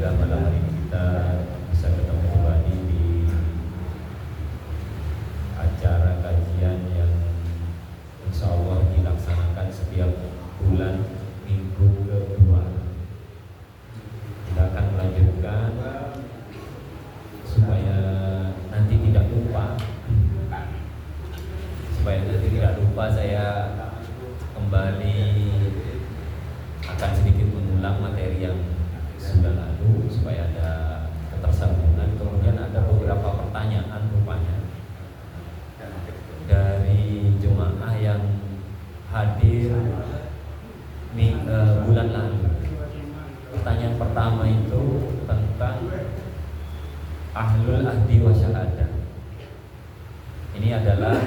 Alhamdulillah malam hari ini kita bisa ketemu kembali di acara kajian yang insya Allah dilaksanakan setiap bulan minggu kedua. Kita akan melanjutkan supaya nanti tidak lupa. Saya kembali akan sedikit mengulang materi yang sudah lalu supaya ada ketersambungan. Kemudian ada beberapa pertanyaan rupanya dari jemaah yang hadir bulan lalu. Pertanyaan pertama itu tentang ahlul ahdi wa syahadah. Ini adalah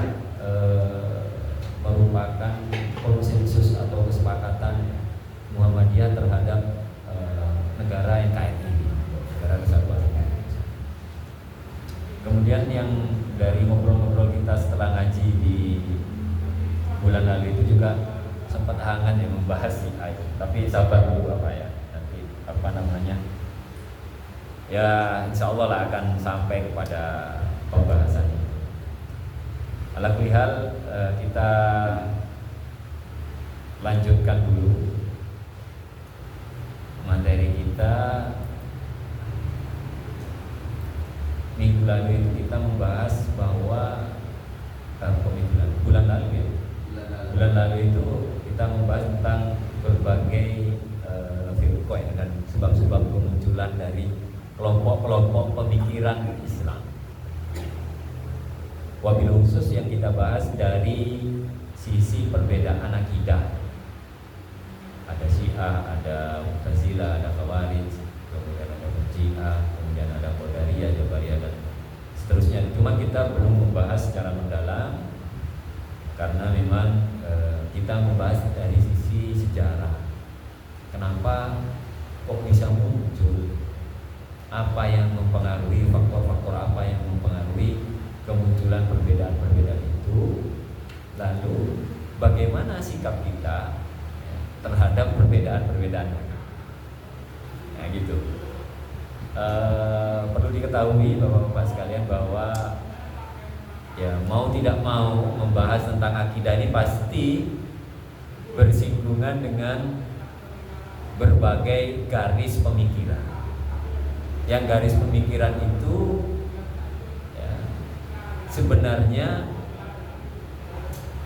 merupakan konsensus atau kesepakatan Muhammadiyah terhadap negara NKRI, negara kesatuan. Kemudian yang dari ngobrol-ngobrol kita setelah ngaji di bulan lalu itu juga sempat hangat ya membahas itu. Tapi sabar dulu Bapak ya, nanti ya insya Allah lah akan sampai kepada pembahasannya. Ala kulli hal, kita lanjutkan dulu materi kita. Minggu lalu itu kita membahas bahwa bulan lalu itu kita membahas tentang berbagai firqah dan sebab-sebab kemunculan dari kelompok-kelompok pemikiran Islam. Wabil khusus yang kita bahas dari sisi perbedaan akidah. Ada Syiah, ada Mu'tazilah, ada Khawarij, kemudian ada Murji'ah, kemudian ada Qadariyah, Jabariyah dan seterusnya. Cuma kita belum membahas secara mendalam karena memang kita membahas dari sisi sejarah. Kenapa kok bisa muncul? Apa yang mempengaruhi, faktor-faktor apa yang mempengaruhi kemunculan perbedaan-perbedaan itu, lalu bagaimana sikap kita terhadap perbedaan-perbedaan ya gitu. Perlu diketahui Bapak-bapak sekalian bahwa ya mau tidak mau membahas tentang akidah ini pasti bersinggungan dengan berbagai garis pemikiran. Yang garis pemikiran itu sebenarnya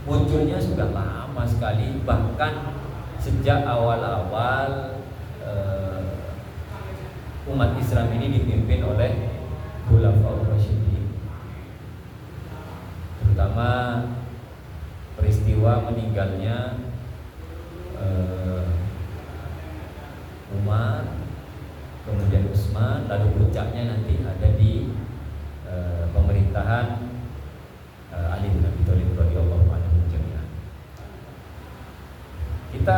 munculnya sudah lama sekali, bahkan sejak awal-awal umat Islam ini dipimpin oleh Khulafaur Rasyidin. Terutama peristiwa meninggalnya Umar, kemudian Utsman, lalu puncaknya nanti ada di pemerintahan Ali bin Abi Thalib radhiyallahu anhu jami'an. Kita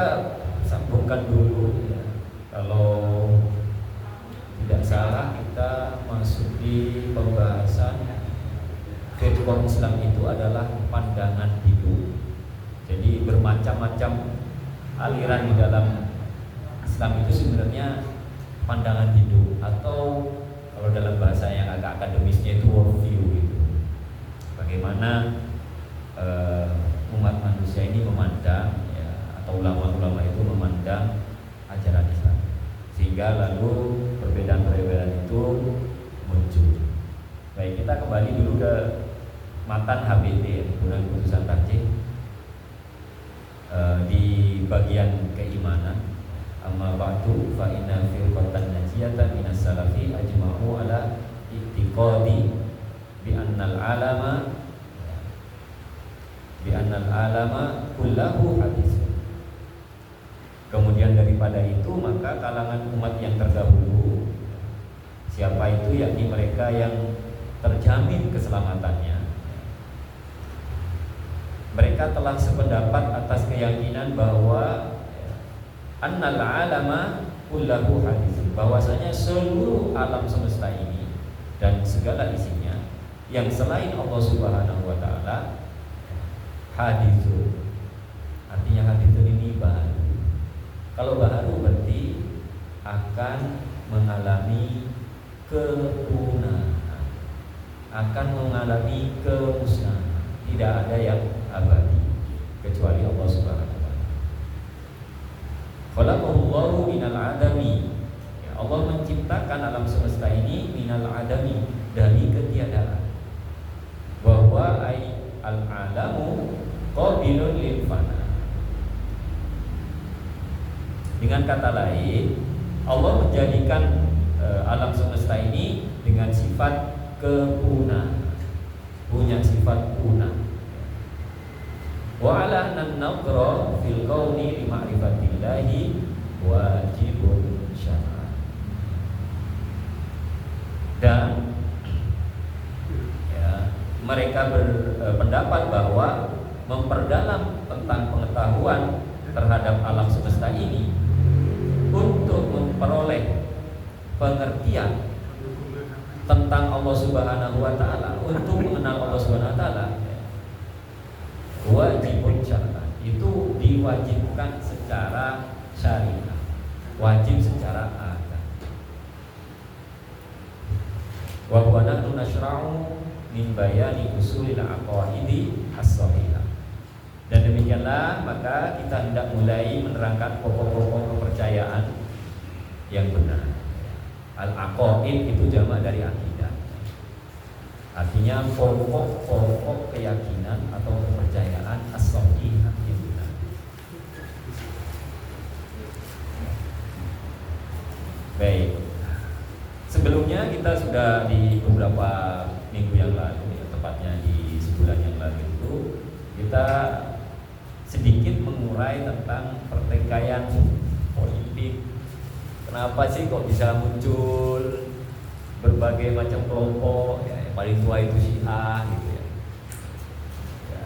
sambungkan dulu ya. Kalau tidak salah kita masuk di pembahasan firqah Islam itu adalah pandangan hidup. Jadi bermacam-macam aliran di dalam Islam itu sebenarnya pandangan hidup, atau kalau dalam bahasa yang agak akademisnya itu worldview gitu. Bagaimana umat manusia ini memandang ya, atau ulama-ulama itu memandang ajaran Islam, sehingga lalu perbedaan-perbedaan itu muncul. Baik, kita kembali dulu ke matan HBT, Himpunan Putusan Tarjih, di bagian keimanan. Amma ba'du fa inna firqatan najiyatan minas salafi ajma'u ala i'tiqadi bi annal alama kullahu hadis. Kemudian daripada itu maka kalangan umat yang terdahulu, siapa itu? Yakni mereka yang terjamin keselamatannya. Mereka telah sependapat atas keyakinan bahwa annal alama kullahu hadis, bahwasanya seluruh alam semesta ini dan segala isinya yang selain Allah Subhanahu wa taala haditsun. Artinya haditsun ini baru. Kalau baru berarti akan mengalami kepunahan, akan mengalami kemusnahan. Tidak ada yang abadi kecuali Allah Subhanahu wa taala. Khalaqallahu minal adami. Ya, Allah menciptakan alam semesta ini minal adami, dari ketiadaan. Wa huwa al-alamu qabilun lil fana. Dengan kata lain, Allah menjadikan alam semesta ini dengan sifat kepunahan, punya sifat punah. Wa ala an-nadhra fil kauni li ma'rifatillahi wajibun syar'an. Dan ya, mereka berpendapat bahwa memperdalam tentang pengetahuan terhadap alam semesta ini untuk memperoleh pengertian tentang Allah Subhanahu wa taala, untuk mengenal Allah Subhanahu wa taala, wajibun syar'an, itu diwajibkan secara syariat, wajib secara agama. Wa huwa nahnu nashra'u min bayani usulil aqaidi as-shahihah. Dan demikianlah maka kita hendak mulai menerangkan pokok-pokok kepercayaan yang benar. Al-aqaid itu jamak dari akidah. Artinya pokok-pokok keyakinan atau kepercayaan as-shahihah yang benar. Baik. Sebelumnya kita sudah di beberapa minggu yang lalu, ya, tepatnya di sebulan yang lalu itu, kita sedikit mengurai tentang pertikaian politik. Kenapa sih kok bisa muncul berbagai macam kelompok, ya, yang paling tua itu Syiah gitu ya. Ya.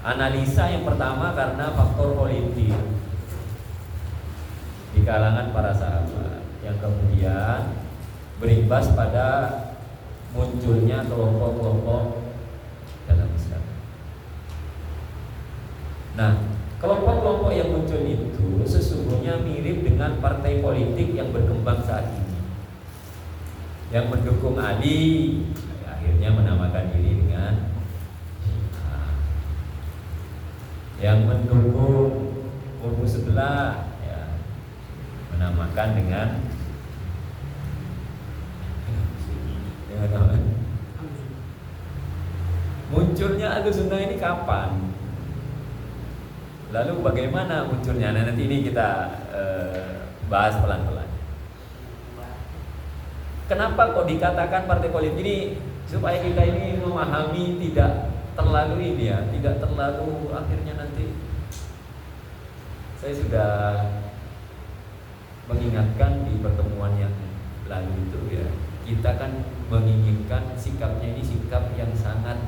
Analisa yang pertama karena faktor politik di kalangan para sahabat, yang kemudian berimbas pada munculnya kelompok-kelompok dalam Islam. Nah, kelompok-kelompok yang muncul itu sesungguhnya mirip dengan partai politik yang berkembang saat ini. Yang mendukung Ali akhirnya menamakan diri dengan Syiah. Yang mendukung kubu sebelah ya, menamakan dengan munculnya Ahlussunnah ini kapan? Lalu bagaimana munculnya? Nah, nanti ini kita bahas pelan-pelan. Kenapa kok dikatakan partai politik ini? Supaya kita ini memahami, tidak terlalu ini ya, tidak terlalu akhirnya nanti. Saya sudah mengingatkan di pertemuan yang lalu itu ya, kita kan menginginkan sikapnya ini sikap yang sangat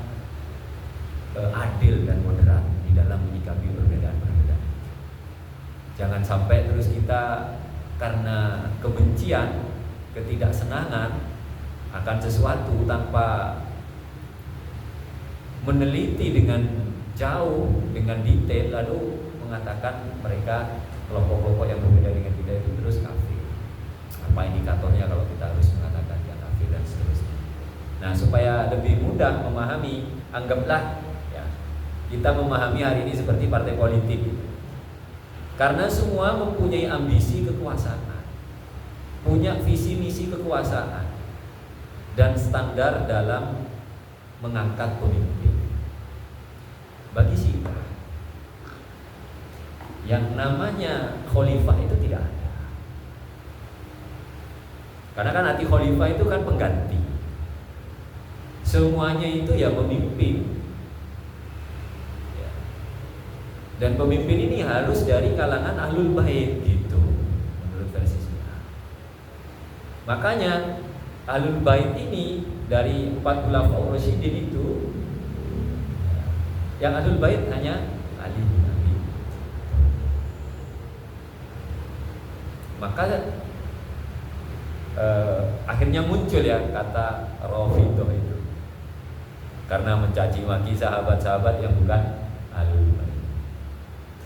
adil dan moderat di dalam menyikapi perbedaan-perbedaan. Jangan sampai terus kita karena kebencian, ketidaksenangan akan sesuatu tanpa meneliti dengan jauh, dengan detail, lalu mengatakan mereka kelompok-kelompok yang berbeda dengan kita itu terus kafir. Apa indikatornya kalau kita harus mengatakan dia kafir dan seterusnya. Nah, supaya lebih mudah memahami, anggaplah ya, kita memahami hari ini seperti partai politik. Karena semua mempunyai ambisi kekuasaan, punya visi misi kekuasaan dan standar dalam mengangkat pemimpin. Bagi Syiah, yang namanya khalifah itu tidak ada. Karena kan arti khalifah itu kan pengganti. Semuanya itu ya pemimpin. Ya. Dan pemimpin ini harus dari kalangan ahlul bait gitu, menurut versi Syiah. Makanya ahlul bait ini dari 4 khulafaur rasyidin itu, yang ahlul bait hanya Ali bin Abi. Maka akhirnya muncul ya kata Rafidhah itu, karena mencaci maki sahabat-sahabat yang bukan ahlul bait.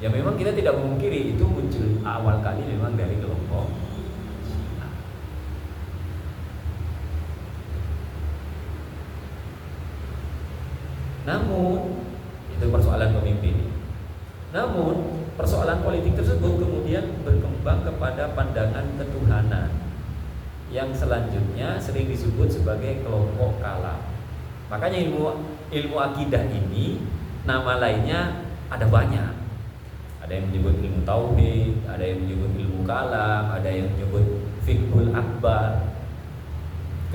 Ya memang kita tidak memungkiri itu muncul awal kali memang dari kelompok Namun itu persoalan pemimpin. Namun persoalan politik tersebut kemudian berkembang kepada pandangan ketuhanan yang selanjutnya sering disebut sebagai kelompok kalam. Makanya ilmu akidah ini nama lainnya ada banyak. Ada yang menyebut ilmu tauhid, ada yang menyebut ilmu kalam, ada yang menyebut fiqhul akbar.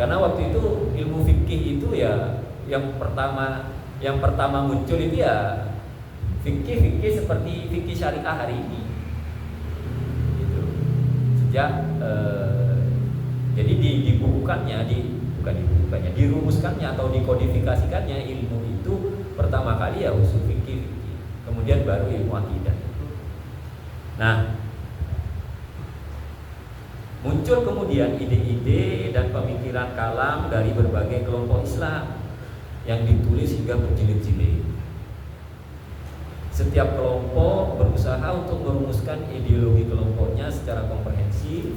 Karena waktu itu ilmu fikih itu ya yang pertama muncul itu ya fikih seperti fikih syariah hari ini. Gitu. Sejak jadi dirumuskannya atau dikodifikasikannya ilmu itu pertama kali ya usul fikih, kemudian baru ilmu akidah. Nah, muncul kemudian ide-ide dan pemikiran kalam dari berbagai kelompok Islam yang ditulis hingga berjilid-jilid. Setiap kelompok berusaha untuk merumuskan ideologi kelompoknya secara komprehensif,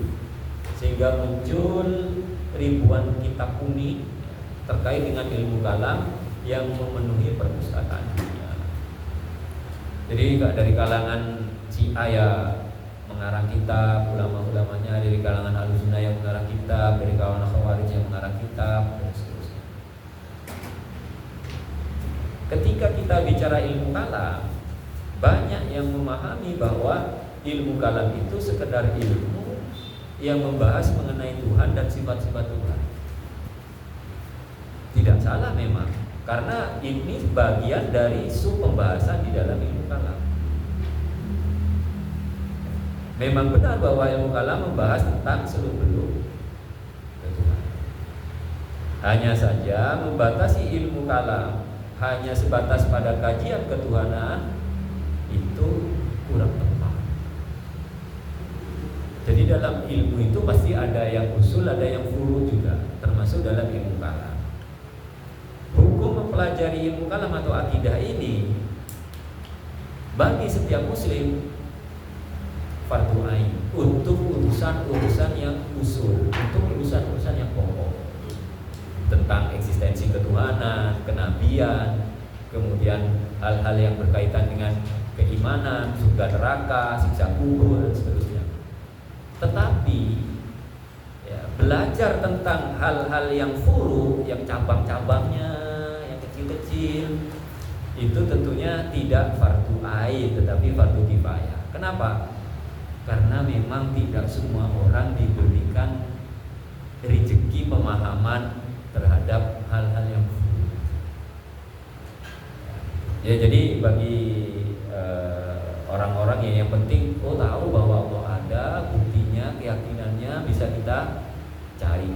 sehingga muncul ribuan kitab kuning terkait dengan ilmu kalam yang memenuhi perpustakaan dunia. Jadi dari kalangan Syiah ya mengarang kitab, ulama-ulamanya dari kalangan Ahlussunnah yang mengarang kitab, dari kalangan Khawarij yang mengarang kitab, dan seterusnya. Ketika kita bicara ilmu kalam, banyak yang memahami bahwa ilmu kalam itu sekedar ilmu yang membahas mengenai Tuhan dan sifat-sifat Tuhan. Tidak salah memang, karena ini bagian dari sub pembahasan di dalam ilmu kalam. Memang benar bahwa ilmu kalam membahas tentang seluk-beluk Tuhan. Hanya saja membatasi ilmu kalam hanya sebatas pada kajian ketuhanan itu kurang tepat. Jadi dalam ilmu itu pasti ada yang usul, ada yang furu juga, termasuk dalam ilmu kalam. Hukum mempelajari ilmu kalam atau akidah ini bagi setiap muslim fardu ain untuk urusan-urusan yang usul, untuk urusan-urusan yang pokok tentang eksistensi ketuhanan, kenabian, kemudian hal-hal yang berkaitan dengan keimanan, surga neraka, siksa kubur dan seterusnya. Tetapi ya, belajar tentang hal-hal yang furu, yang cabang-cabangnya, yang kecil-kecil, itu tentunya tidak fardu ain, tetapi fardu kifayah. Kenapa? Karena memang tidak semua orang diberikan rezeki pemahaman terhadap hal-hal yang furu. Ya, jadi bagi orang-orang yang penting tahu bahwa Allah ada, buktinya, keyakinannya bisa kita cari.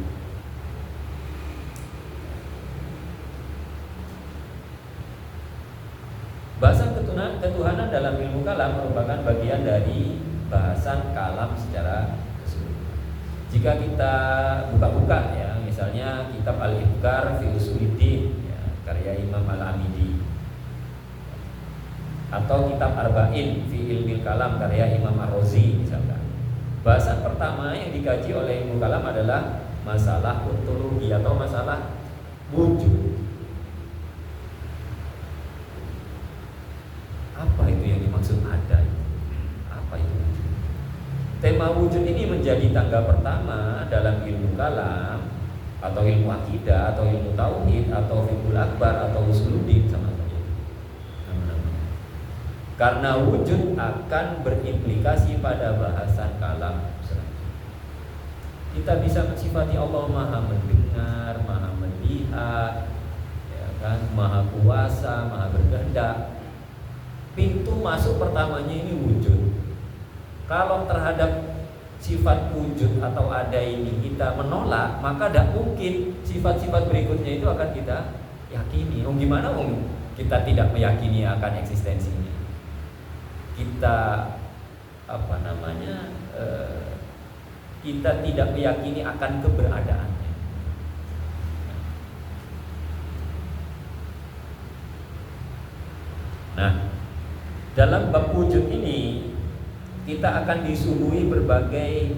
Bahasan ketuhanan dalam ilmu kalam merupakan bagian dari bahasan kalam secara keseluruhan. Jika kita buka-buka ya, misalnya kitab Al-Ibkar fi Usuluddin ya, karya Imam Al-Amidi, atau kitab Arba'in fi Ilmil Kalam karya Imam Ar-Razi misalkan. Bahasan pertama yang dikaji oleh ilmu kalam adalah masalah ontologi atau masalah wujud. Apa itu yang dimaksud ada? Apa itu wujud? Tema wujud ini menjadi tangga pertama dalam ilmu kalam atau ilmu akidah atau ilmu tauhid atau fiqhul akbar atau usuluddin sama saja. Karena wujud akan berimplikasi pada bahasan kalam. Kita bisa mensifati Allah maha mendengar, maha melihat, ya kan, maha kuasa, maha berkehendak. Pintu masuk pertamanya ini wujud. Kalau terhadap sifat wujud atau ada ini kita menolak, maka tidak mungkin sifat-sifat berikutnya itu akan kita yakini. Gimana kita tidak meyakini akan eksistensinya? Kita kita tidak meyakini akan keberadaannya. Nah, dalam bab wujud ini kita akan disuguhi berbagai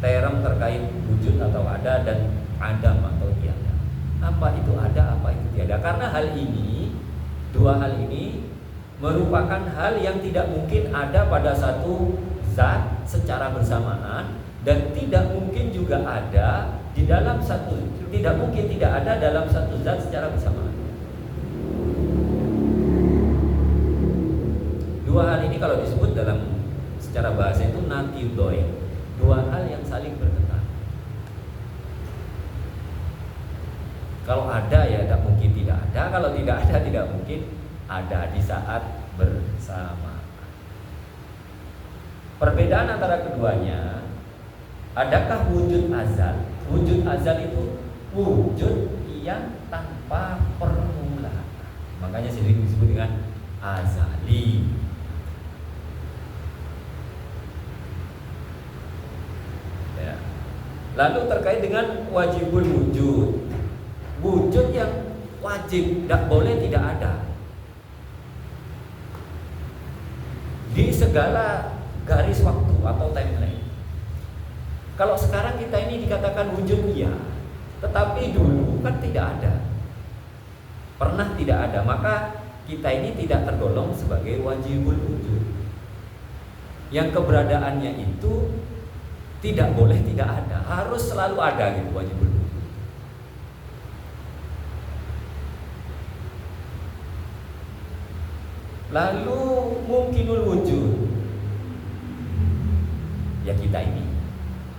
term terkait wujud atau ada dan adam atau tiada. Apa itu ada, apa itu tiada? Karena hal ini Dua hal ini merupakan hal yang tidak mungkin ada pada satu zat secara bersamaan, dan tidak mungkin juga ada di dalam satu, tidak mungkin tidak ada dalam satu zat secara bersamaan. Dua hal ini kalau disebut dalam secara bahasa itu naqidain, dua hal yang saling bertentangan. Kalau ada ya tidak mungkin tidak ada, kalau tidak ada tidak mungkin ada di saat bersama. Perbedaan antara keduanya, adakah wujud azal? Wujud azal itu wujud yang tanpa permulaan. Makanya sering disebut dengan azali. Ya. Lalu terkait dengan wajibul wujud, wujud yang wajib, tidak boleh tidak ada di segala garis waktu atau timeline. Kalau sekarang kita ini dikatakan wujud iya, tetapi dulu kan tidak ada, pernah tidak ada, maka kita ini tidak tergolong sebagai wajibul wujud, yang keberadaannya itu tidak boleh tidak ada, harus selalu ada gitu wajibul wujud. Lalu mungkinul wujud, ya kita ini,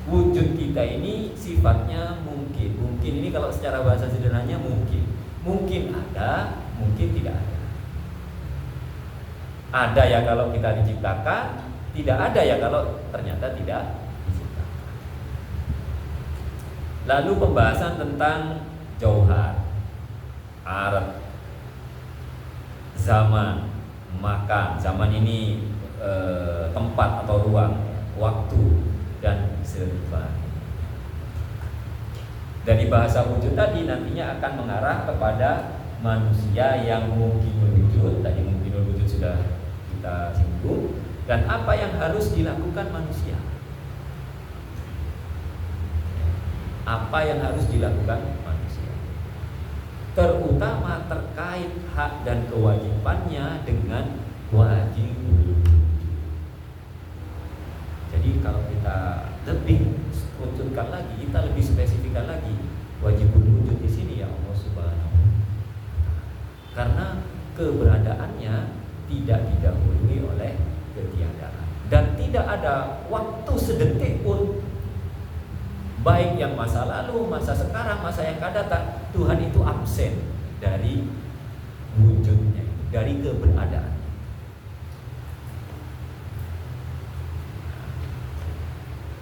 wujud kita ini sifatnya mungkin. Mungkin ini kalau secara bahasa sederhananya mungkin ada, mungkin tidak ada. Ada ya kalau kita diciptakan, tidak ada ya kalau ternyata tidak diciptakan. Lalu pembahasan tentang jauhar, arad, zaman, makan. Zaman ini tempat atau ruang, waktu, dan sebagainya. Dari bahasa wujud tadi nantinya akan mengarah kepada manusia yang mungkin wujud. Tadi mungkin wujud sudah kita singgung. Dan apa yang harus dilakukan manusia? Apa yang harus dilakukan manusia? Terutama terkait hak dan kewajibannya dengan wajibul wujud. Jadi kalau kita lebih runtutkan lagi, kita lebih spesifikkan lagi, wajibul wujud di sini ya Allah Subhanahu wa Ta'ala. Karena keberadaannya tidak didahului oleh ketiadaan, dan tidak ada waktu sedetik pun, baik yang masa lalu, masa sekarang, masa yang akan datang, Tuhan itu absen dari wujudnya, dari keberadaan.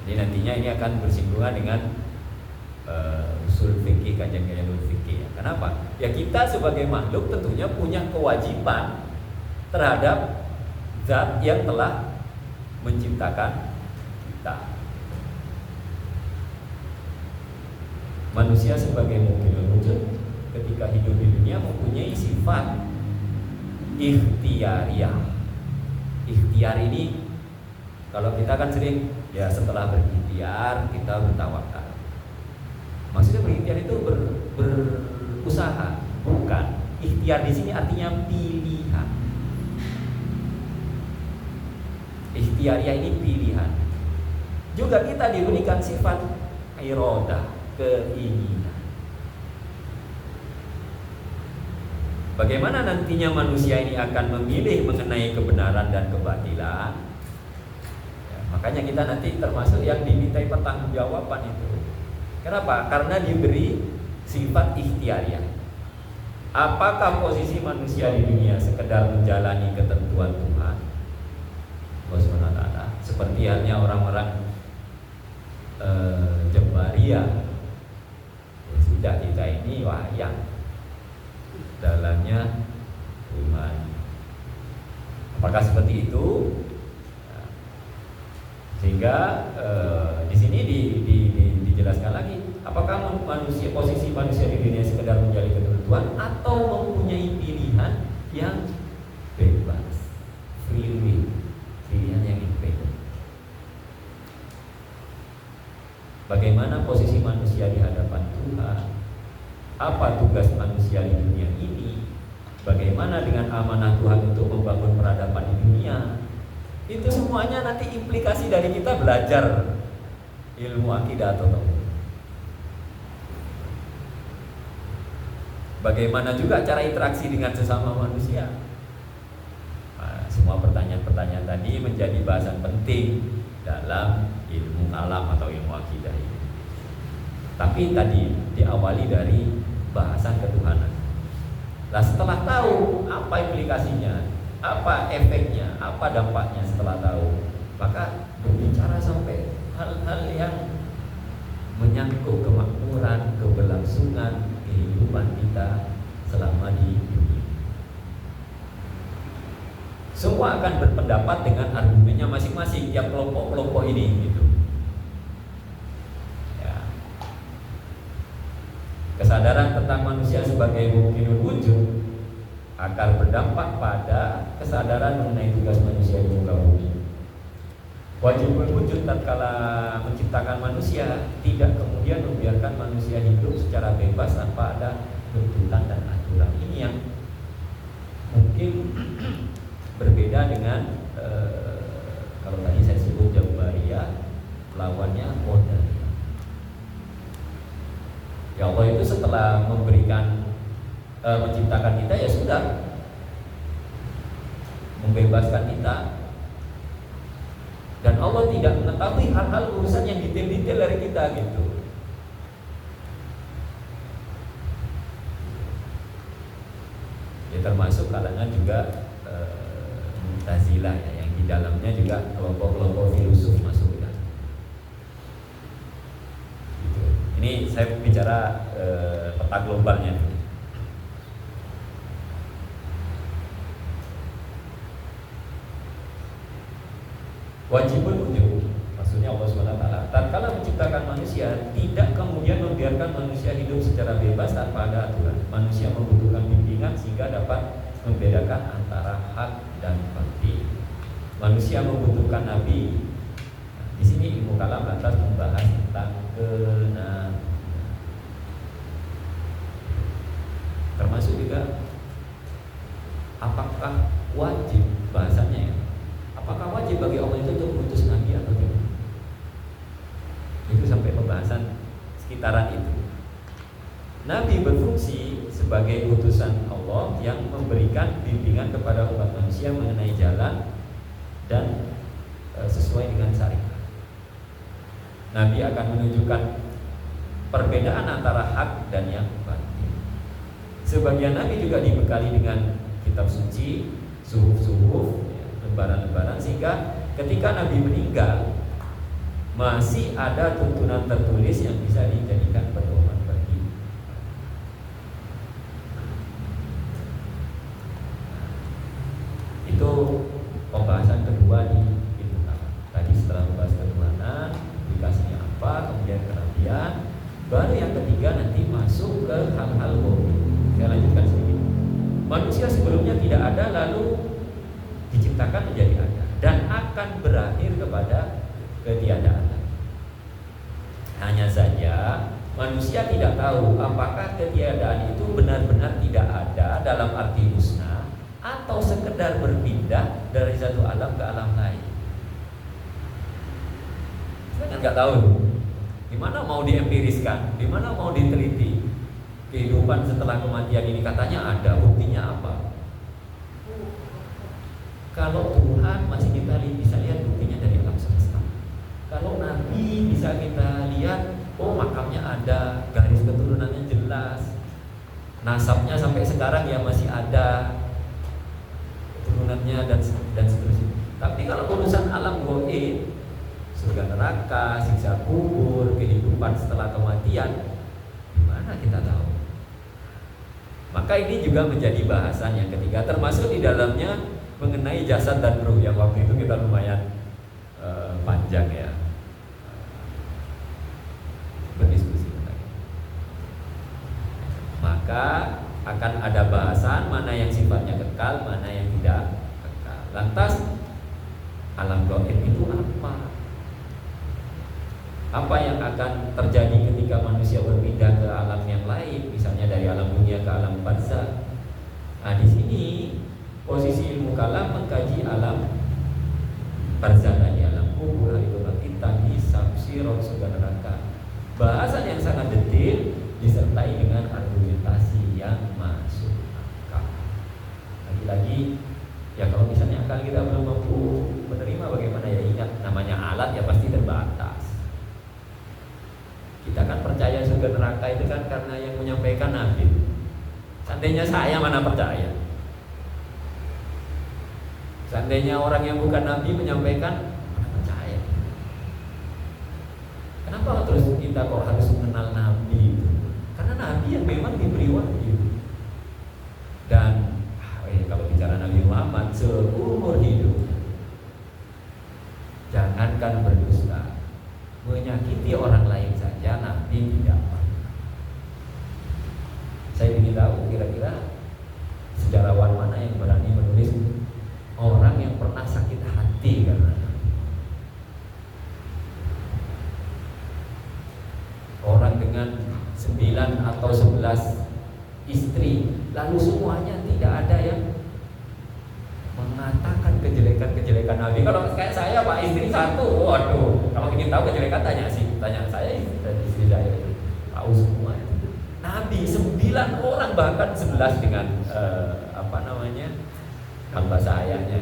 Jadi nantinya ini akan bersinggungan dengan usul fikih, kajian-kajian usul fikih. Kenapa? Ya kita sebagai makhluk tentunya punya kewajiban terhadap zat yang telah menciptakan kita. Manusia sebagai mungkin wujud ketika hidup di dunia mempunyai sifat ikhtiariyah. Ikhtiar ini kalau kita kan sering ya setelah berikhtiar kita bertawakal. Maksudnya berikhtiar itu berusaha, bukan. Ikhtiar di sini artinya pilihan. Ikhtiariyah ini pilihan. Juga kita diberikan sifat iradah, keinginan. Bagaimana nantinya manusia ini akan memilih mengenai kebenaran dan kebatilan? Ya, makanya kita nanti termasuk yang dimintai pertanggungjawaban itu. Kenapa? Karena diberi sifat ikhtiariyah. Apakah posisi manusia di dunia sekedar menjalani ketentuan Tuhan Allah Subhanahu wa Ta'ala, seperti halnya orang-orang Jabariyah, ya sudah kita ini wayang dalamnya Tuhan. Apakah seperti itu? Nah, sehingga di sini dijelaskan lagi, apakah manusia, posisi manusia di dunia sekedar menjalani ketentuan atau mempunyai pilihan yang bebas, free will, pilihan yang independen. Bagaimana posisi manusia di hadapan Tuhan? Apa tugas manusia di dunia ini? Bagaimana dengan amanah Tuhan untuk membangun peradaban di dunia? Itu semuanya nanti implikasi dari kita belajar ilmu akidah atau tauhid. Bagaimana juga cara interaksi dengan sesama manusia. Nah, semua pertanyaan-pertanyaan tadi menjadi bahasan penting dalam ilmu kalam atau ilmu akidah ini. Tapi tadi diawali dari bahasan ketuhanan. Nah, setelah tahu apa implikasinya, apa efeknya, apa dampaknya, setelah tahu, maka berbicara sampai hal-hal yang menyangkut kemakmuran, keberlangsungan kehidupan kita selama di dunia. Semua akan berpendapat dengan argumennya masing-masing tiap kelompok-kelompok ini gitu. Ya. Kesadaran tentang manusia sebagai mungkinul wujud akan berdampak pada kesadaran mengenai tugas manusia di muka bumi. Wajibul wujud tatkala menciptakan manusia tidak kemudian membiarkan manusia hidup secara bebas tanpa ada tuntutan dan aturan. Ini yang mungkin berbeda dengan kalau tadi saya sebut Jabariyah, lawannya Qadariyah. Ya Allah itu setelah memberikan menciptakan kita ya sudah membebaskan kita, dan Allah tidak mengetahui hal-hal urusan yang detail-detail dari kita gitu. Ya termasuk kalangan juga Mu'tazilah ya, yang di dalamnya juga kelompok-kelompok filosof masuk ya. Gitu. Ini saya bicara peta globalnya. Wajibul wujud, maksudnya Allah SWT tatkala menciptakan manusia tidak kemudian membiarkan manusia hidup secara bebas tanpa ada aturan. Manusia membutuhkan bimbingan sehingga dapat membedakan antara hak dan batil. Manusia membutuhkan nabi. Di sini ilmu kalam lantas membahas tentang kenabian. Termasuk juga apakah wajib, bahasanya ya, apakah wajib bagi Allah itu untuk mengutus nabi atau tidak? Itu sampai pembahasan sekitaran itu. Nabi berfungsi sebagai utusan Allah yang memberikan bimbingan kepada umat manusia mengenai jalan dan sesuai dengan syariat. Nabi akan menunjukkan perbedaan antara hak dan yang batil. Sebagian nabi juga dibekali dengan kitab suci, suhuf-suhuf, lembaran-lembaran, sehingga ketika Nabi meninggal masih ada tuntunan tertulis yang bisa dijadikan pedoman bagi. Itu pembahasan kedua di ilmu kalam. Tadi setelah membahas ketuhanan, aplikasinya apa, kemudian kenabian, baru yang ketiga nanti masuk ke hal-hal goib. Saya lanjutkan sedikit. Manusia sebelumnya tidak ada, lalu diciptakan menjadi ada dan akan berakhir kepada ketiadaan. Hanya saja manusia tidak tahu apakah ketiadaan itu benar-benar tidak ada dalam arti musnah atau sekedar berpindah dari satu alam ke alam lain. Kita kan nggak tahu di mana mau diempiriskan, di mana mau diteliti kehidupan setelah kematian ini. Katanya ada, buktinya apa? Kalau Tuhan masih kita bisa lihat buktinya dari alam semesta. Kalau Nabi bisa kita lihat, oh makamnya ada, garis keturunannya jelas, nasabnya sampai sekarang ya masih ada keturunannya dan seterusnya. Tapi kalau urusan alam gaib, surga neraka, siksa kubur, kehidupan setelah kematian, gimana kita tahu? Maka ini juga menjadi bahasan yang ketiga, termasuk di dalamnya mengenai jasad dan ruh yang waktu itu kita lumayan panjang ya berdiskusi tentang itu. Maka akan ada bahasan mana yang sifatnya kekal, mana yang tidak kekal. Lantas alam gaib itu apa? Apa yang akan terjadi ketika manusia berpindah ke alam yang lain, misalnya dari alam dunia ke alam barzakh? Nah, di sini posisi ilmu kalam mengkaji alam barzakh tadi, alam kubur, itu bangkitan, hisab, sirat, surga neraka. Bahasan yang sangat detail disertai dengan argumentasi yang masuk akal. Lagi-lagi ya kalau misalnya akal kita belum mampu menerima, bagaimana ya? Ingat, namanya alat ya pasti terbatas. Kita kan percaya surga neraka itu kan karena yang menyampaikan Nabi. Seandainya saya mana percaya? Seandainya orang yang bukan Nabi menyampaikan, mana percaya? Kenapa terus kita kok harus mengenal Nabi itu? Karena Nabi yang memang diberi wahyu. Dan kalau bicara Nabi Muhammad seumur hidup, jangankan berdusta, menyakiti orang lain saja Nabi tidak pernah. Saya ingin tahu kira-kira sejarawan mana yang berani menulis orang yang pernah sakit hati karena orang dengan 9 atau 11 istri, lalu semuanya tidak ada yang mengatakan kejelekan Nabi. Kalau kayak saya, Pak, istri 1, waduh, kalau ingin tahu kejelekan tanya saya dan istri saya, tahu semua. Nabi 9 orang, bahkan 11 dengan hamba sayanya,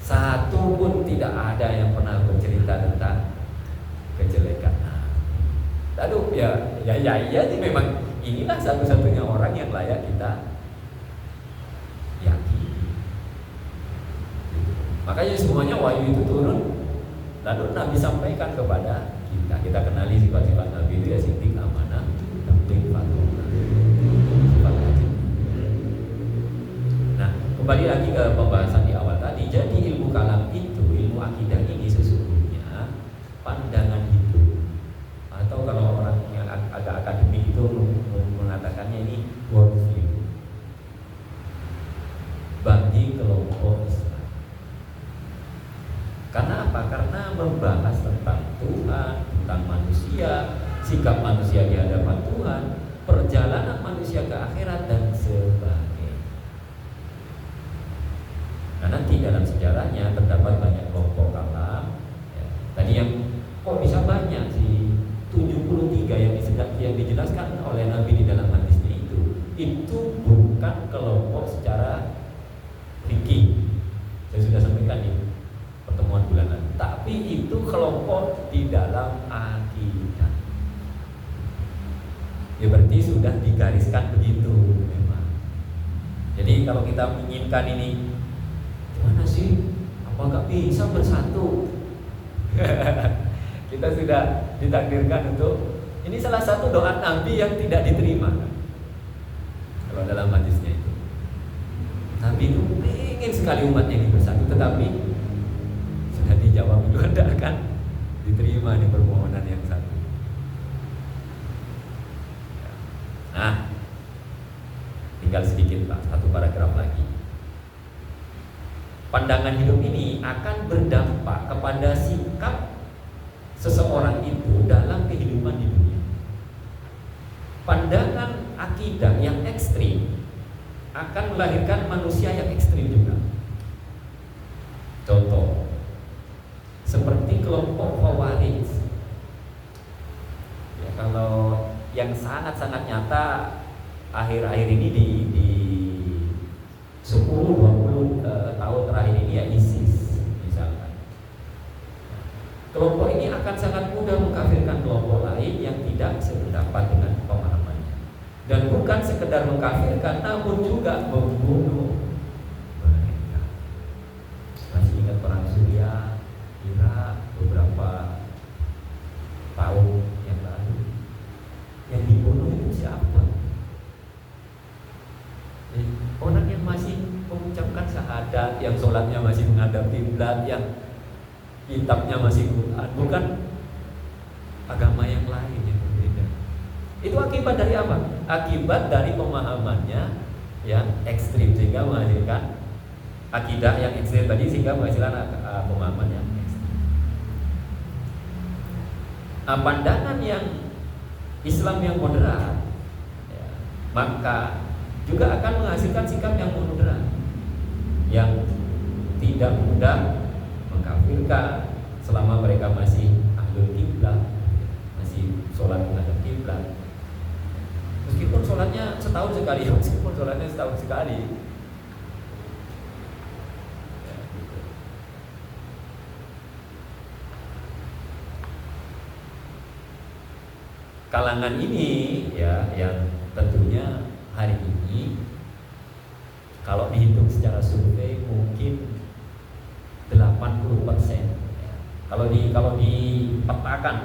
1 pun tidak ada yang pernah bercerita tentang kejelekan Nabi. Lalu ya sih, memang inilah satu-satunya orang yang layak kita yakini. Makanya semuanya wahyu itu turun, lalu Nabi sampaikan kepada kita. Kita kenali sifat-sifat Nabi itu ya: sidik, amanah, tabligh, fatwa, sifat wajib. Nah, kembali lagi ke pembahasan di awal tadi. Jadi ilmu kalam itu, ilmu akidah ini sesungguhnya pandangan hidup, atau kalau orang yang agak akademik itu mengatakannya ini worldview bagi kelompok Islam. Karena apa? Karena membahas tentang Tuhan, tentang manusia, sikap manusia di hadapan Tuhan, perjalanan manusia ke akhirat dan sebagainya. Nah, nanti dalam sejarahnya terdapat banyak kelompok kalam. Ya, tadi yang kok bisa banyak sih? 73 yang dijelaskan oleh Nabi di dalam hadisnya itu bukan kelompok secara fikih. Saya sudah sampaikan di pertemuan bulan lalu. Tapi itu kelompok di dalam akidah. Ya berarti sudah digariskan begitu memang. Jadi kalau kita menginginkan ini, gimana sih? Apa nggak bisa bersatu? Kita sudah ditakdirkan untuk ini, salah satu doa Nabi yang tidak diterima. Kalau dalam hadisnya itu, Nabi itu ingin sekali umatnya ini bersatu, tetapi sudah dijawab itu tidak akan diterima di permohonan yang satu. Nah, tinggal sedikit Pak, 1 paragraf lagi. Pandangan hidup ini akan berdampak kepada sikap seseorang itu dalam kehidupan di dunia. Pandangan akidah yang ekstrim akan melahirkan manusia yang ekstrim juga. Contoh, seperti kelompok Khawarij. Ya, kalau yang sangat-sangat nyata akhir-akhir ini di 10-20 tahun terakhir ini ya ISIS misalkan. Kelompok ini akan sangat mudah mengkafirkan kelompok lain yang tidak sependapat dengan pemahamannya. Dan bukan sekedar mengkafirkan, namun juga membunuh mereka. Masih ingat perang Syria, Irak beberapa tahun yang lalu? Yang dibunuh itu siapa? Orang yang masih mengucapkan syahadat, yang sholatnya masih menghadap kiblat, yang kitabnya masih Quran, bukan agama yang lain yang berbeda. Itu akibat dari apa? Akibat dari pemahamannya yang ekstrim, sehingga menghasilkan akidah yang ekstrim tadi, sehingga menghasilkan pemahaman yang ekstrim. Nah, pandangan yang Islam yang moderat, ya, maka juga akan menghasilkan sikap yang moderat, yang tidak mudah mengkafirkan selama mereka masih ahlul kiblat, masih sholat menghadap kiblat. Meskipun sholatnya setahun sekali, Kalangan ini ya, yang tentunya hari ini kalau dihitung secara survei mungkin 80%. Kalau dipetakan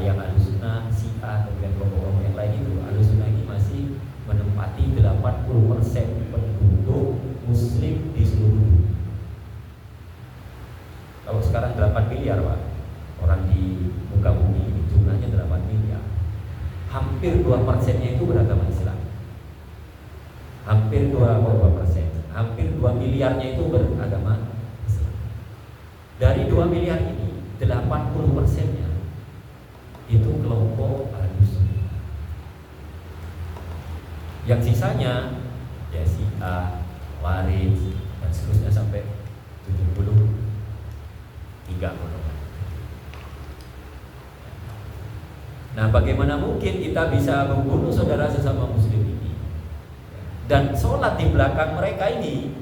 yang Ahlussunnah, Syiah dan kelompok-kelompok yang lain itu, Ahlussunnah ini masih menempati 80% penduduk Muslim di seluruh dunia. Kalau sekarang 8 miliar Pak, orang di muka bumi ini jumlahnya 8 miliar. Hampir 2%-nya itu beragama Islam. Hampir 2%, hampir 2 miliarnya itu beragama Islam. Dari 2 miliar ini 80%-nya itu kelompok Ahlussunnah. Yang sisanya ya Syiah, Waris dan seterusnya sampai 73 golongan. Nah, bagaimana mungkin kita bisa membunuh saudara sesama muslim ini dan sholat di belakang mereka ini?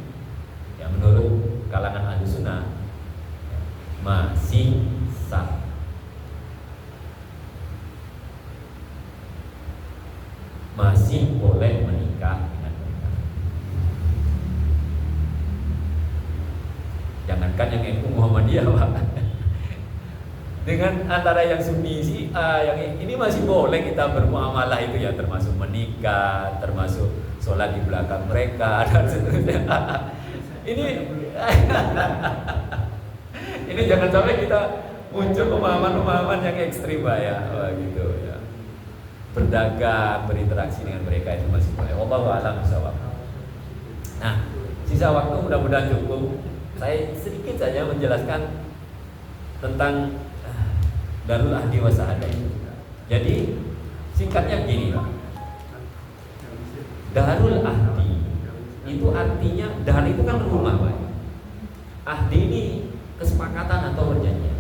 Ya, menurut kalangan Ahlussunnah masih sah. Masih boleh menikah dengan mereka. Jangankan yang NU Muhammadiyah Pak, dengan antara yang Sunni Syiah yang ini masih boleh kita bermuamalah itu ya, termasuk menikah, termasuk sholat di belakang mereka dan seterusnya. Ini jangan sampai kita muncul pemahaman-pemahaman yang ekstrim ya, gitu ya. Berdagang, berinteraksi dengan mereka itu masih boleh. Wallahu a'lam bishawab. Nah, sisa waktu mudah-mudahan cukup. Saya sedikit saja menjelaskan tentang Darul Ahdi wa Syahadah itu. Jadi singkatnya begini Pak. Darul Ahdi itu artinya, dar itu kan rumah Pak. Ahdi ini kesepakatan atau perjanjian.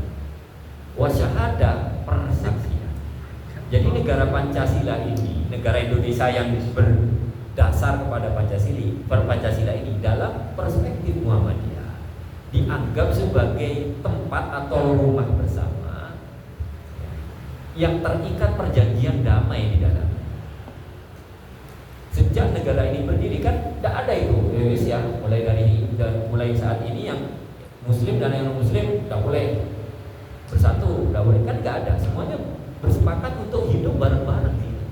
Wa Syahadah persaksian. Jadi negara Pancasila ini, negara Indonesia yang berdasar kepada Pancasila ini dalam perspektif Muhammadiyah dianggap sebagai tempat atau rumah bersama yang terikat perjanjian damai di dalamnya. Sejak negara ini berdiri kan tidak ada itu Indonesia, mulai saat ini yang Muslim dan yang non-Muslim tidak boleh bersatu, tidak boleh, kan nggak ada, semuanya bersepakat untuk hidup bareng-bareng gitu.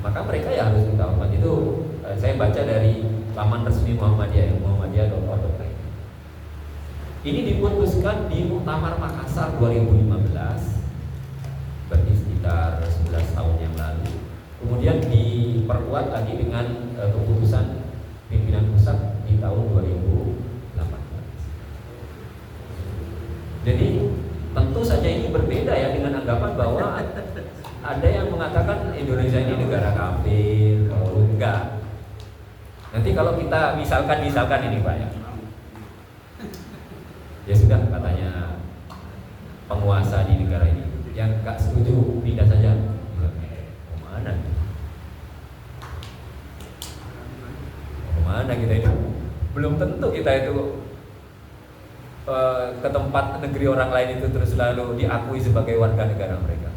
Maka mereka ya harus minta hormat. Itu saya baca dari laman resmi Muhammadiyah, yang muhammadiyah.org. Ini diputuskan di Muktamar Makassar 2015, berarti sekitar 11 tahun yang lalu. Kemudian diperkuat lagi dengan keputusan pimpinan pusat di tahun 2018. Jadi tentu saja ini berbeda ya dengan anggapan bahwa ada yang mengatakan Indonesia ini negara kafir. Oh, enggak. Nanti kalau kita misalkan ini Pak ya sudah katanya penguasa di negara ini yang enggak setuju pindah saja. Mana kita itu? Belum tentu kita itu ke tempat negeri orang lain itu terus lalu diakui sebagai warga negara mereka.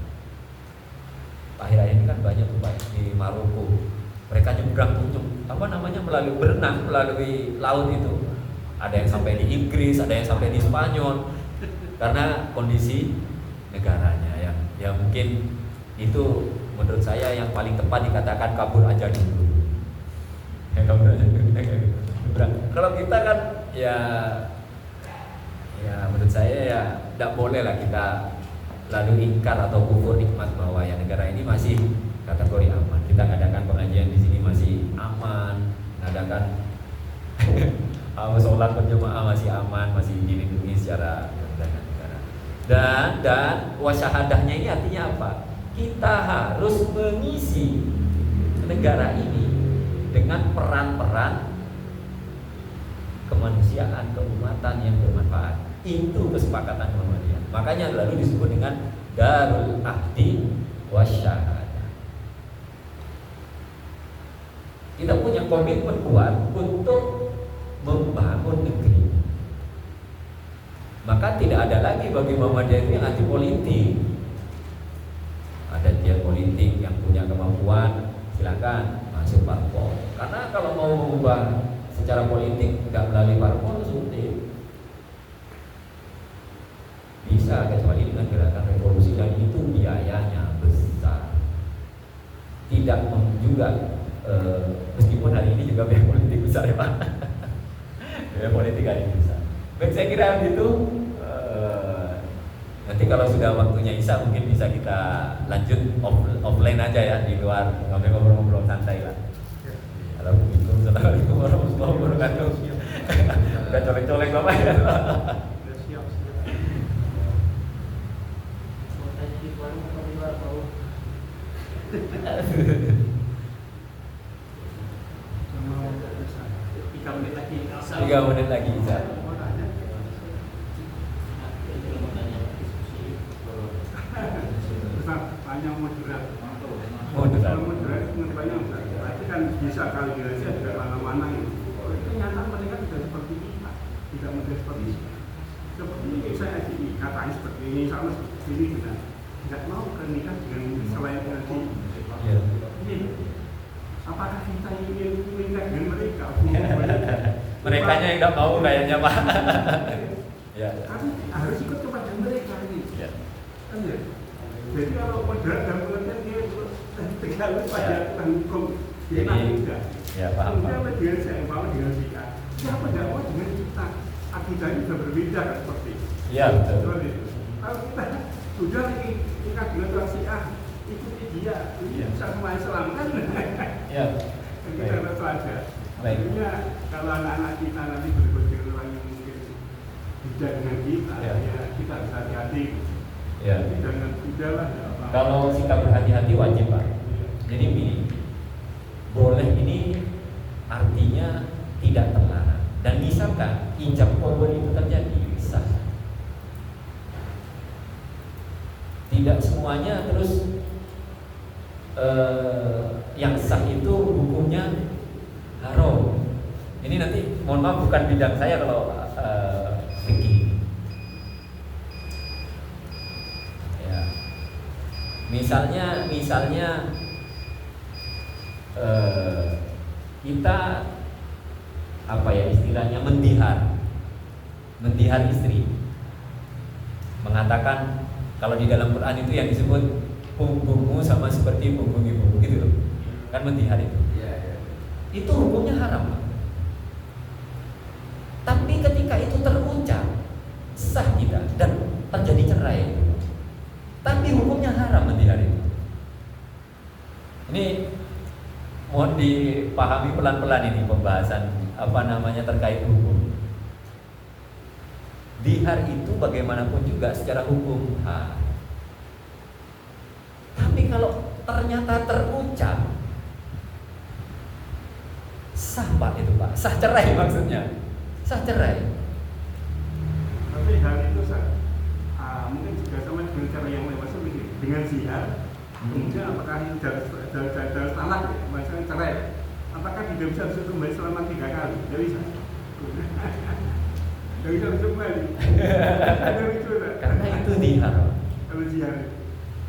Akhir-akhir ini kan banyak tuh Pak di Maroko. Mereka nyebrang berenang melalui laut itu. Ada yang sampai di Inggris, ada yang sampai di Spanyol. Karena kondisi negaranya yang mungkin itu menurut saya yang paling tepat dikatakan kabur aja dulu. Kabur aja dulu. Kalau kita kan ya menurut saya ya tidak boleh lah kita lalu ingkar atau kufur nikmat bahwa ya negara ini masih kategori aman. Kita ngadakan pengajian di sini masih aman, ngadakan sholat berjamaah masih aman, masih dilindungi secara negara. Dan wasyahadahnya ini artinya apa? kita harus mengisi negara ini dengan peran-peran kemanusiaan, keumatan yang bermanfaat. Itu kesepakatan Muhammadiyah. Makanya lalu disebut dengan Darul Ahdi Wasyahadah. Kita punya komitmen kuat untuk membangun negeri. Maka tidak ada lagi bagi Muhammadiyah itu yang anti politik. Ada dia politik yang punya kemampuan, silakan masuk parpol. Karena kalau mau mengubah secara politik nggak melalui parpol sulit. Bisa kecuali dengan gerakan revolusi, dan itu biayanya besar. Tidak juga meskipun hari ini juga biaya politik besar ya Pak. Biaya politik hari ini besar. Baik, saya kira begitu. Nanti kalau sudah waktunya Isa mungkin bisa kita lanjut offline aja ya, di luar ngobrol-ngobrol santai lah. Assalamualaikum warahmatullahi wabarakatuh. Udah colek-colek Bapak ya. Siap. Tiga menit lagi Isa. Tanya moderat. Moderat. Banyak berarti kan bisa kali Indonesia juga mana-mana itu. Kenyataan mereka tidak seperti kita, tidak mudah seperti ini. Seperti ini saya dikatakan seperti ini, sama seperti ini juga tidak mau menikah dengan selain energi. Ini apakah kita ingin menikah dengan mereka? Merekanya yang tidak mau kayaknya Pak. Ya. Tapi harus ikut kepada mereka ini. Ya. Kan ya? Jadi kalau moderat dan pengertian dia tegak pada hukum. Jadi, ya paham. Kemudian dengan saya mau dengan sikap. Siapa tidak mau dengan kita? Akidahnya sudah berbeda kan seperti itu. Iya betul. Kalau kita sudah lagi nikah dengan orang Syiah, ikuti dia, ini bisa semua Islam kan? Iya. Kita harus saja. Baik. Artinya kalau anak-anak kita nanti berikut dengan orang yang mungkin beda dengan kita, ya kita harus hati-hati. Ya. Jangan udahlah. Kalau sikap berhati-hati wajib Pak. Jadi begini, boleh ini artinya tidak terlarang. Dan misalkan ijab qabul itu terjadi, sah. Tidak semuanya terus yang sah itu hukumnya haram. Ini nanti mohon maaf bukan bidang saya kalau fikih. Ya. Misalnya kita apa ya istilahnya mendihar istri, mengatakan kalau di dalam Quran itu yang disebut punggungmu sama seperti punggung ibumu gitu loh, kan mendihar itu. Itu hukumnya haram. Tapi ketika itu terucap sah tidak dan terjadi cerai, tapi hukumnya haram mendihar itu. Ini mohon dipahami pelan-pelan ini pembahasan terkait hukum. Dihar itu bagaimanapun juga secara hukum tapi kalau ternyata terucap sah Pak itu Pak, sah cerai maksudnya, sah cerai. Tapi hal itu mungkin juga sama dengan cara yang lain, maksudnya dengan zihar. Kemudian apakah ini dari talak ya, misalnya cerai, apakah tidak bisa kembali selama 3 kali? Tidak bisa. Tidak bisa kembali. Karena itu dihar. Kalau zihar,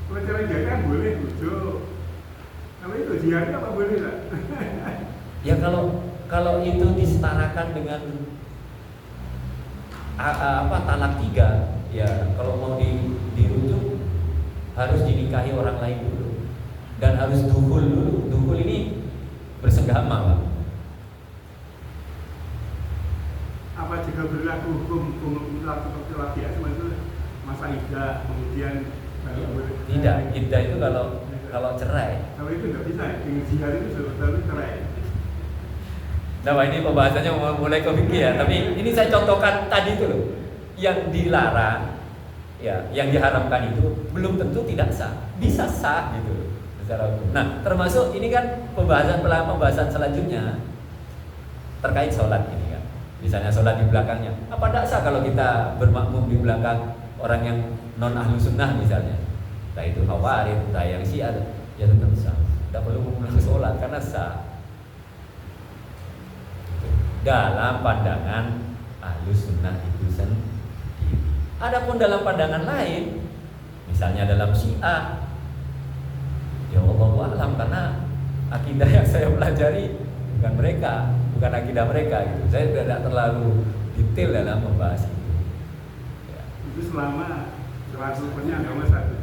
kalau cerai kan boleh bujuk. Kalau itu ziharnya apa boleh tak? Ya kalau itu disetarakan dengan talak 3, ya kalau mau dirujuk harus dinikahi orang lain dulu dan harus dukhul dulu. Dukhul ini bersenggama Pak. Apa jika berlaku hukum seperti laki ya, maksudnya masa iddah kemudian tidak, iddah itu kalau cerai. Kalau itu nggak bisa, dengan zihar itu sebetulnya cerai. Nah ini pembahasannya mulai ke fikih ya, tapi ini saya contohkan tadi itu loh, yang dilarang ya yang diharamkan itu belum tentu tidak sah, bisa sah gitu secara hukum. Nah, termasuk ini kan pembahasan selanjutnya terkait sholat ini kan. Misalnya sholat di belakangnya, apa tidak sah kalau kita bermakmum di belakang orang yang non ahlu sunnah misalnya, entah itu Khawarij, entah yang Syiah, ya tetap sah. Tidak perlu mengulang sholat karena sah. Dalam pandangan ahlu sunnah itu sendiri. Adapun dalam pandangan lain, misalnya dalam Syiah, ya Allahu a'lam, karena akidah yang saya pelajari bukan mereka, bukan akidah mereka gitu. Saya tidak terlalu detail dalam membahas itu. Ya. Itu selama rukunnya agama satu.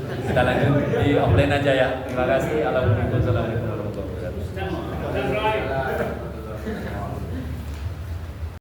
Kita lanjut di offline aja ya. Terima kasih. Assalamualaikum warahmatullahi wabarakatuh.